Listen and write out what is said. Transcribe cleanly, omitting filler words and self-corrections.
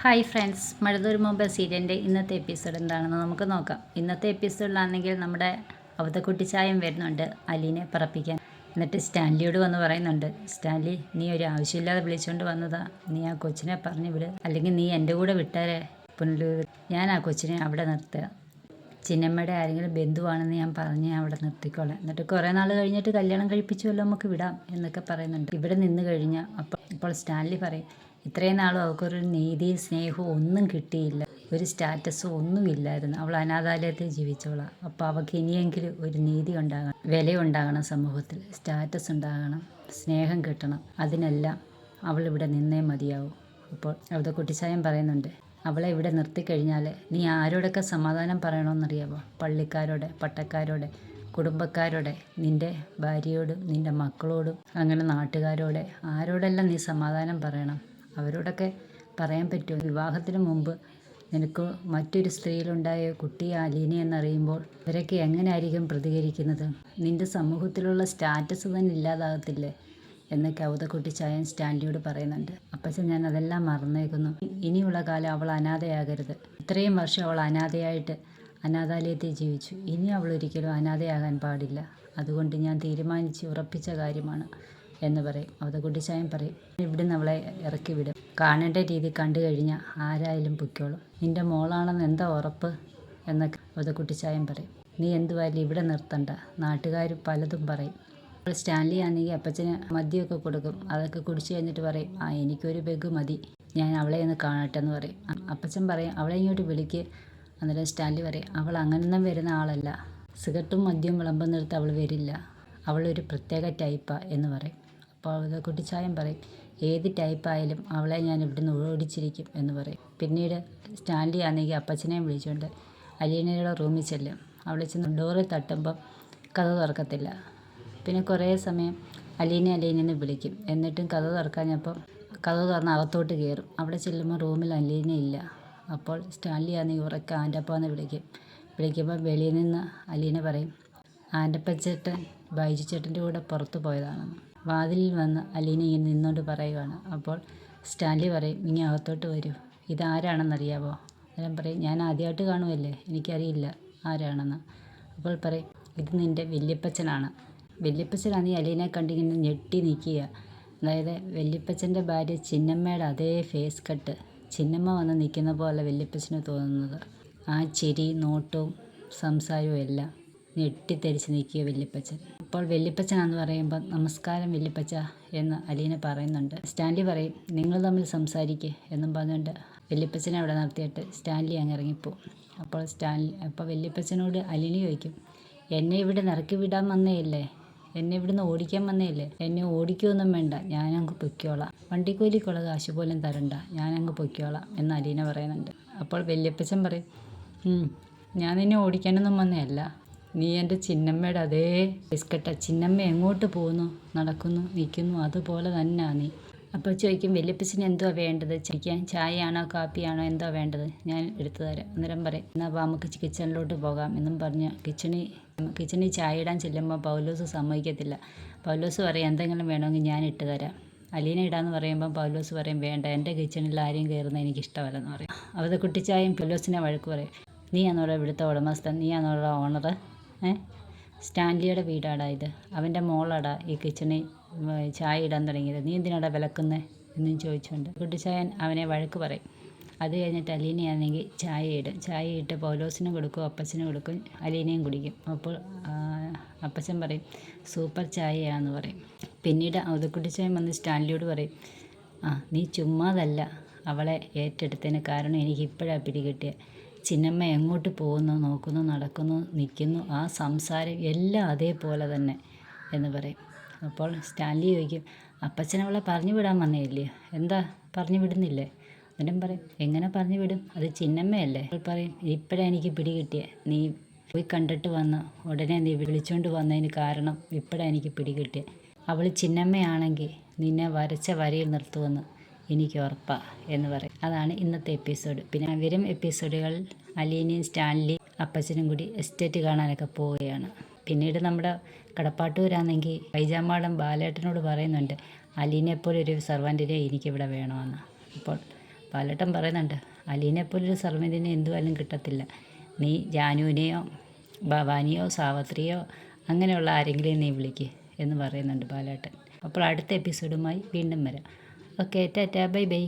Hi friends, മഴതൂർ മുമ്പ് സീരിയലിൻ്റെ ഇന്നത്തെ എപ്പിസോഡ് എന്താണെന്ന് നമുക്ക് നോക്കാം. ഇന്നത്തെ എപ്പിസോഡിലാണെങ്കിൽ നമ്മുടെ അവതക്കുട്ടിച്ചായം വരുന്നുണ്ട് അലീനെ പറപ്പിക്കാൻ. എന്നിട്ട് സ്റ്റാൻലിയോട് വന്ന് പറയുന്നുണ്ട്, സ്റ്റാൻലി, നീ ഒരു ആവശ്യമില്ലാതെ വിളിച്ചുകൊണ്ട് വന്നതാ. നീ ആ കൊച്ചിനെ പറഞ്ഞു വിട്, അല്ലെങ്കിൽ നീ എൻ്റെ കൂടെ വിട്ടാലേ പുനലൂർ ഞാൻ ആ കൊച്ചിനെ അവിടെ നിർത്തുക. ചിന്നമ്മയുടെ ആരെങ്കിലും ബന്ധുവാണെന്ന് ഞാൻ പറഞ്ഞ് അവിടെ നിർത്തിക്കോളാം. എന്നിട്ട് കുറേ നാൾ കഴിഞ്ഞിട്ട് കല്യാണം കഴിപ്പിച്ചുവല്ലോ നമുക്ക് വിടാം എന്നൊക്കെ പറയുന്നുണ്ട്. ഇവിടെ നിന്ന് കഴിഞ്ഞാൽ അപ്പോൾ സ്റ്റാൻലി പറയും, ഇത്രയും നാളും അവൾക്കൊരു നീതിയും സ്നേഹവും ഒന്നും കിട്ടിയില്ല, ഒരു സ്റ്റാറ്റസും ഒന്നുമില്ലായിരുന്നു. അവൾ അനാഥാലയത്തിൽ ജീവിച്ചവളാണ്. അപ്പോൾ അവൾക്ക് ഇനിയെങ്കിലും ഒരു നീതി ഉണ്ടാകണം, വിലയുണ്ടാകണം, സമൂഹത്തിൽ സ്റ്റാറ്റസ് ഉണ്ടാകണം, സ്നേഹം കിട്ടണം. അതിനെല്ലാം അവൾ ഇവിടെ നിന്നേ മതിയാവും. അപ്പോൾ അവിടെ കുട്ടിച്ചായം പറയുന്നുണ്ട്, അവളെ ഇവിടെ നിർത്തിക്കഴിഞ്ഞാൽ നീ ആരോടൊക്കെ സമാധാനം പറയണമെന്നറിയാമോ? പള്ളിക്കാരോടെ, പട്ടക്കാരോടെ, കുടുംബക്കാരോടെ, നിൻ്റെ ഭാര്യയോടും നിൻ്റെ മക്കളോടും, അങ്ങനെ നാട്ടുകാരോടെ, ആരോടെല്ലാം നീ സമാധാനം പറയണം? അവരോടൊക്കെ പറയാൻ പറ്റുമോ? വിവാഹത്തിന് മുമ്പ് നിനക്ക് മറ്റൊരു സ്ത്രീയിലുണ്ടായ കുട്ടി അലീന എന്നറിയുമ്പോൾ ഇവരൊക്കെ എങ്ങനെയായിരിക്കും പ്രതികരിക്കുന്നത്? നിൻ്റെ സമൂഹത്തിലുള്ള സ്റ്റാറ്റസ് തന്നെ ഇല്ലാതാകത്തില്ലേ എന്നൊക്കെ അവതക്കുട്ടിച്ചായൻ സ്റ്റാൻലിയോട് പറയുന്നുണ്ട്. അപ്പച്ചൻ, ഞാൻ അതെല്ലാം മറന്നേക്കുന്നു. ഇനിയുള്ള കാലം അവൾ അനാഥയാകരുത്. ഇത്രയും വർഷം അവൾ അനാഥയായിട്ട് അനാഥാലയത്തിൽ ജീവിച്ചു. ഇനി അവൾ ഒരിക്കലും അനാഥയാകാൻ പാടില്ല. അതുകൊണ്ട് ഞാൻ തീരുമാനിച്ച് ഉറപ്പിച്ച കാര്യമാണ് എന്ന് പറയും. അവതക്കുട്ടിച്ചായൻ പറയും, ഇവിടുന്ന് അവളെ ഇറക്കി വിടും. കാണേണ്ട രീതി കണ്ടു കഴിഞ്ഞാൽ ആരായാലും പൊയ്ക്കോളും. നിൻ്റെ മോളാണെന്ന് എന്താ ഉറപ്പ് എന്നൊക്കെ അവതക്കുട്ടിച്ചായൻ പറയും. നീ എന്തുവായാലും ഇവിടെ നിർത്തണ്ട, നാട്ടുകാർ പലതും പറയും. അപ്പോൾ സ്റ്റാൻലി ആണെങ്കിൽ അപ്പച്ചന് മദ്യമൊക്കെ കൊടുക്കും. അതൊക്കെ കുടിച്ച് കഴിഞ്ഞിട്ട് പറയും, എനിക്കൊരു പെഗ് മതി, ഞാൻ അവളെ ഒന്ന് കാണട്ടെ എന്ന് പറയും. അപ്പച്ചൻ പറയും, അവളെ ഇങ്ങോട്ട് വിളിക്ക്. അന്നേരം സ്റ്റാൻലി പറയും, അവൾ അങ്ങനൊന്നും വരുന്ന ആളല്ല. സിഗരറ്റും മദ്യവും വിളമ്പുന്നിടത്ത് അവൾ വരില്ല. അവളൊരു പ്രത്യേക ടൈപ്പാണ് എന്ന് പറയും. അപ്പോൾ അവതക്കുട്ടിച്ചായൻ പറയും, ഏത് ടൈപ്പായാലും അവളെ ഞാൻ ഇവിടുന്ന് ഓടിച്ചിരിക്കും എന്ന് പറയും. പിന്നീട് സ്റ്റാൻലി ആണെങ്കിൽ അപ്പച്ചനെയും വിളിച്ചുകൊണ്ട് അലീനയുടെ റൂമിൽ ചെല്ലും. അവൾ ചെന്ന് ഡോറിൽ തട്ടുമ്പം കഥ തുറക്കത്തില്ല. പിന്നെ കുറേ സമയം അലീനെന്ന് വിളിക്കും. എന്നിട്ടും കഥ തുറക്കാഞ്ഞപ്പം കഥ തുറന്ന് അകത്തോട്ട് കയറും. അവിടെ ചെല്ലുമ്പോൾ റൂമിൽ അലീന ഇല്ല. അപ്പോൾ സ്റ്റാൻലി ആണെങ്കിൽ ഉറക്കെ ആൻ്റപ്പാന്ന് വിളിക്കുമ്പോൾ വെളിയിൽ നിന്ന് അലീന പറയും, ആൻ്റപ്പച്ചേട്ടൻ ബൈജു ചേട്ടൻ്റെ കൂടെ പുറത്ത് പോയതാണെന്ന്. വാതിലിൽ വന്ന് അലീന ഇങ്ങനെ നിന്നുകൊണ്ട് പറയുകയാണ്. അപ്പോൾ സ്റ്റാൻലി പറയും, ഇങ്ങനെ അകത്തോട്ട് വരൂ, ഇതാരാണെന്നറിയാമോ? അന്നേരം പറയും, ഞാൻ ആദ്യമായിട്ട് കാണുമല്ലേ, എനിക്കറിയില്ല ആരാണെന്ന്. അപ്പോൾ പറയും, ഇത് നിൻ്റെ വല്യപ്പച്ചനാണ്. വല്യപ്പച്ചനാണെങ്കിൽ അലീനെ കണ്ടിങ്ങനെ ഞെട്ടി നിൽക്കുക. അതായത് വല്യപ്പച്ചൻ്റെ ഭാര്യ ചിന്നമ്മയുടെ അതേ ഫേസ് കട്ട്, ചിന്നമ്മ വന്ന് നിൽക്കുന്ന പോലെ വല്യപ്പച്ചന് തോന്നുന്നത്. ആ ചിരി, നോട്ടവും സംസാരവും എല്ലാം ഞെട്ടിത്തെരിച്ച് നിൽക്കുക വല്യപ്പച്ചൻ. അപ്പോൾ വല്യപ്പച്ചനാന്ന് പറയുമ്പോൾ, നമസ്കാരം വല്യപ്പച്ച എന്ന് അലീന പറയുന്നുണ്ട്. സ്റ്റാൻലി പറയും, നിങ്ങൾ തമ്മിൽ സംസാരിക്കുക എന്നും പറഞ്ഞുകൊണ്ട് വല്യപ്പച്ചനെ അവിടെ നിർത്തിയിട്ട് സ്റ്റാൻലി അങ്ങ് ഇറങ്ങിപ്പോവും. അപ്പോൾ വല്യപ്പച്ചനോട് അലീന ചോദിക്കും, എന്നെ ഇവിടെ ഇറക്കി വിടാൻ വന്നേയല്ലേ, എന്നെ ഇവിടുന്ന് ഓടിക്കാൻ വന്നേയല്ലേ, എന്നെ ഓടിക്കുകയൊന്നും വേണ്ട, ഞാനങ്ങ് പൊയ്ക്കോളാം, വണ്ടിക്കൂലിക്കുള്ള കാശ് പോലും തരണ്ട, ഞാനങ്ങ് പൊയ്ക്കോളാം എന്ന് അലീന പറയുന്നുണ്ട്. അപ്പോൾ വല്യപ്പച്ചൻ പറയും, ഞാൻ നിന്നെ ഓടിക്കാനൊന്നും വന്നതല്ല, നീ എൻ്റെ ചിന്നമ്മയുടെ അതേ ബിസ്ക്കറ്റാ. ചിന്നമ്മ എങ്ങോട്ട് പോകുന്നു, നടക്കുന്നു, നിൽക്കുന്നു, അതുപോലെ തന്നെയാ നീ. അപ്പോൾ ചോദിക്കും, വല്യപ്പച്ചന് എന്തുവാ വേണ്ടത്? ചോദിക്കാൻ, ചായയാണോ കാപ്പിയാണോ എന്താ വേണ്ടത്, ഞാൻ എടുത്തു തരാം. അന്നേരം പറയും, എന്നാൽ നമുക്ക് കിച്ചണിലോട്ട് പോകാം എന്നും പറഞ്ഞ് കിച്ചണിൽ ചായ ഇടാൻ ചെല്ലുമ്പോൾ പൗലോസ് സമ്മതിക്കത്തില്ല. പൗലോസ് പറയും, എന്തെങ്കിലും വേണമെങ്കിൽ ഞാൻ ഇട്ട് തരാം. അലീന ഇടാന്ന് പറയുമ്പോൾ പൗലോസ് പറയും, വേണ്ട, എൻ്റെ കിച്ചണിൽ ആരെയും കയറുന്നത് എനിക്കിഷ്ടമല്ലെന്ന് പറയും. അവരുടെ കുട്ടിച്ചായും പൗലോസിനെ വഴക്ക് പറയും, നീയാണോടാ ഇവിടുത്തെ ഉടമസ്ഥൻ, നീയാണോടാ ഓണർ? സ്റ്റാൻലിയുടെ വീടാടാ ഇത്, അവൻ്റെ മോളാടാ ഈ കിച്ചണിൽ ചായ ഇടാൻ തുടങ്ങിയത്, നീ എന്തിനാടാ വിലക്കുന്നത് എന്നും ചോദിച്ചുകൊണ്ട് കുട്ടിച്ചായൻ അവനെ വഴക്ക് പറയും. അത് കഴിഞ്ഞിട്ട് അലീനയാണെങ്കിൽ ചായ ഇട്ട് പൗലോസിനും കൊടുക്കും, അപ്പച്ചനും കൊടുക്കും, അലീനയും കുടിക്കും. അപ്പോൾ അപ്പച്ചൻ പറയും, സൂപ്പർ ചായയാണെന്ന് പറയും. പിന്നീട് അവതക്കുട്ടിച്ചായൻ വന്ന് സ്റ്റാൻലിയോട് പറയും, നീ ചുമ്മാതല്ല അവളെ ഏറ്റെടുത്തതിന് കാരണം എനിക്ക് ഇപ്പോഴാണ് പിടികിട്ടിയത്. ചിന്നമ്മ എങ്ങോട്ട് പോകുന്നു, നോക്കുന്നു, നടക്കുന്നു, നിൽക്കുന്നു, ആ സംസാരം എല്ലാം അതേപോലെ തന്നെ എന്ന് പറയും. അപ്പോൾ സ്റ്റാൻലി ചോദിക്കും, അപ്പച്ചൻ അവളെ പറഞ്ഞു വിടാൻ വന്നേയില്ലേ, എന്താ പറഞ്ഞു വിടുന്നില്ലേ? അന്നേരം പറയും, എങ്ങനെ പറഞ്ഞു വിടും, അത് ചിന്നമ്മയല്ലേ. അപ്പോൾ പറയും, ഇപ്പോഴാണ് എനിക്ക് പിടികിട്ടിയ, നീ പോയി കണ്ടിട്ട് വന്ന് ഉടനെ നീ വിളിച്ചുകൊണ്ട് വന്നതിന് കാരണം ഇപ്പോഴാണ് എനിക്ക് പിടികിട്ടിയ. അവൾ ചിന്നമ്മയാണെങ്കിൽ നിന്നെ വരച്ച വരയിൽ നിർത്തുമെന്ന് എനിക്ക് ഉറപ്പാണ് എന്ന് പറയും. അതാണ് ഇന്നത്തെ എപ്പിസോഡ്. പിന്നെ വരും എപ്പിസോഡുകളിൽ അലീനയും സ്റ്റാൻലി അപ്പച്ചനും കൂടി എസ്റ്റേറ്റ് കാണാനൊക്കെ പോവുകയാണ്. പിന്നീട് നമ്മുടെ കടപ്പാട്ടൂരാണെങ്കിൽ വൈജാമാടം ബാലേട്ടനോട് പറയുന്നുണ്ട്, അലീനെപ്പോലെ ഒരു സർവൻറ്റിനെ എനിക്കിവിടെ വേണമെന്ന്. അപ്പോൾ ബാലേട്ടൻ പറയുന്നുണ്ട്, അലീനെപ്പോലൊരു സർവൻറ്റിനെ എന്തുവായാലും കിട്ടത്തില്ല. നീ ജാനുവിനെയോ ഭവാനിയോ സാവത്രിയോ അങ്ങനെയുള്ള ആരെങ്കിലും നീ വിളിക്ക് എന്ന് പറയുന്നുണ്ട് ബാലേട്ടൻ. അപ്പോൾ അടുത്ത എപ്പിസോഡുമായി വീണ്ടും വരാം. Okay, Tata, bye bye.